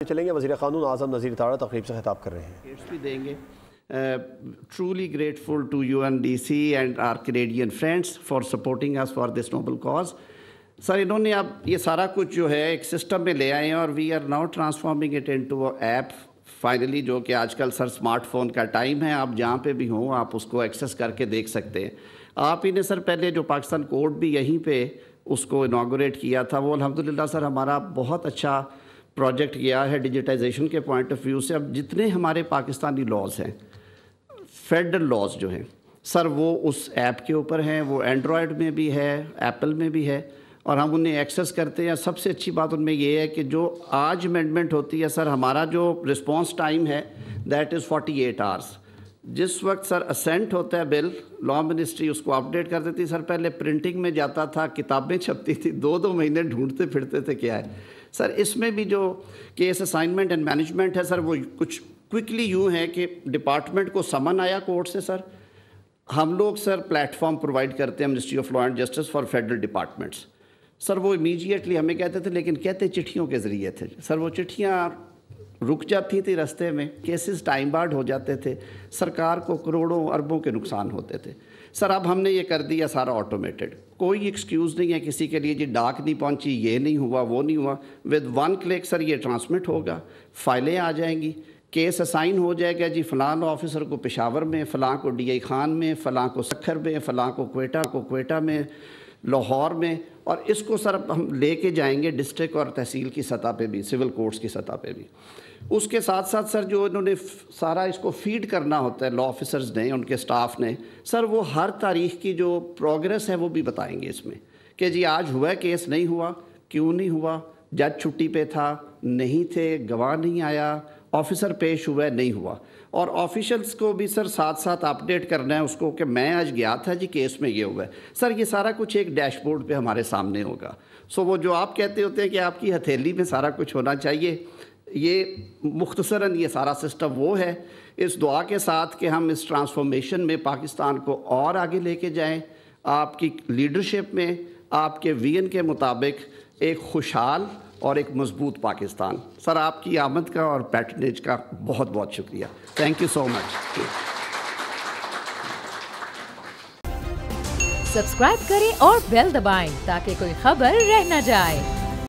چلیں گے وزیر قانون اعظم نذیر تارڑ تقریب سے خطاب کر رہے ہیں. بھی دیں گے. Truly grateful to UNDC and our Canadian friends for supporting us for this noble cause. سر انہوں نے اب یہ سارا کچھ جو ہے ایک سسٹم میں لے آئے ہیں اور we are now transforming it into app finally, جو کہ آج کل سر اسمارٹ فون کا ٹائم ہے، آپ جہاں پہ بھی ہوں آپ اس کو ایکسیس کر کے دیکھ سکتے ہیں. آپ ہی نے سر پہلے جو پاکستان کورٹ بھی یہیں پہ اس کو انوگریٹ کیا تھا، وہ الحمدللہ سر ہمارا بہت اچھا پروجیکٹ گیا ہے ڈیجیٹائزیشن کے پوائنٹ آف ویو سے. اب جتنے ہمارے پاکستانی لاز ہیں، فیڈرل لاز جو ہیں سر، وہ اس ایپ کے اوپر ہیں. وہ اینڈرائڈ میں بھی ہے، ایپل میں بھی ہے، اور ہم انہیں ایکسیس کرتے ہیں. سب سے اچھی بات ان میں یہ ہے کہ جو آج امینڈمنٹ ہوتی ہے سر، ہمارا جو رسپانس ٹائم ہے دیٹ از 48 آورس. جس وقت سر اسینٹ ہوتا ہے بل، لا منسٹری اس کو اپڈیٹ کر دیتی. سر پہلے پرنٹنگ میں جاتا تھا، کتابیں چھپتی تھی، 2 مہینے ڈھونڈتے پھرتے تھے کیا ہے. سر اس میں بھی جو کیس اسائنمنٹ اینڈ مینجمنٹ ہے سر، وہ کچھ کوئکلی یوں ہے کہ ڈپارٹمنٹ کو سمن آیا کورٹ سے سر، ہم لوگ سر پلیٹ فارم پرووائڈ کرتے ہیں ministry of law and justice for federal departments. Sir وہ امیجیٹلی ہمیں کہتے تھے، لیکن کہتے چٹھیوں کے ذریعے تھے سر. وہ چٹھیاں رک جاتی تھی رستے میں، کیسز ٹائم بارڈ ہو جاتے تھے، سرکار کو کروڑوں اربوں کے نقصان ہوتے تھے. سر اب ہم نے یہ کر دیا سارا آٹومیٹڈ، کوئی ایکسکیوز نہیں ہے کسی کے لیے جی ڈاک نہیں پہنچی، یہ نہیں ہوا، وہ نہیں ہوا. ود 1 کلک سر یہ ٹرانسمٹ ہوگا، فائلیں آ جائیں گی، کیس اسائن ہو جائے گا جی فلاں آفیسر کو پشاور میں، فلاں کو DI خان میں، فلاں کو سکھر میں، فلاں کو کوئٹہ میں، لاہور میں. اور اس کو سر ہم لے کے جائیں گے ڈسٹرکٹ اور تحصیل کی سطح پہ بھی، سول کورٹس کی سطح پہ بھی. اس کے ساتھ ساتھ سر جو انہوں نے سارا اس کو فیڈ کرنا ہوتا ہے لا آفیسرز نے، ان کے سٹاف نے سر، وہ ہر تاریخ کی جو پروگریس ہے وہ بھی بتائیں گے اس میں کہ جی آج ہوا ہے کیس، نہیں ہوا، کیوں نہیں ہوا، جج چھٹی پہ تھا، نہیں تھے، گواہ نہیں آیا، آفیسر پیش ہوا ہے، نہیں ہوا. اور آفیشلز کو بھی سر ساتھ ساتھ اپڈیٹ کرنا ہے اس کو کہ میں آج گیا تھا جی کیس میں یہ ہوا ہے. سر یہ سارا کچھ ایک ڈیش بورڈ پہ ہمارے سامنے ہوگا. وہ جو آپ کہتے ہوتے ہیں کہ آپ کی ہتھیلی میں سارا کچھ ہونا چاہیے، یہ مختصراً یہ سارا سسٹم وہ ہے. اس دعا کے ساتھ کہ ہم اس ٹرانسفارمیشن میں پاکستان کو اور آگے لے کے جائیں، آپ کی لیڈرشپ میں، آپ کے ویژن کے مطابق ایک خوشحال اور ایک مضبوط پاکستان. سر آپ کی آمد کا اور پیٹرنیج کا بہت بہت شکریہ. Thank you so much. Subscribe کریں اور بیل دبائیں تاکہ کوئی خبر رہ نہ جائے.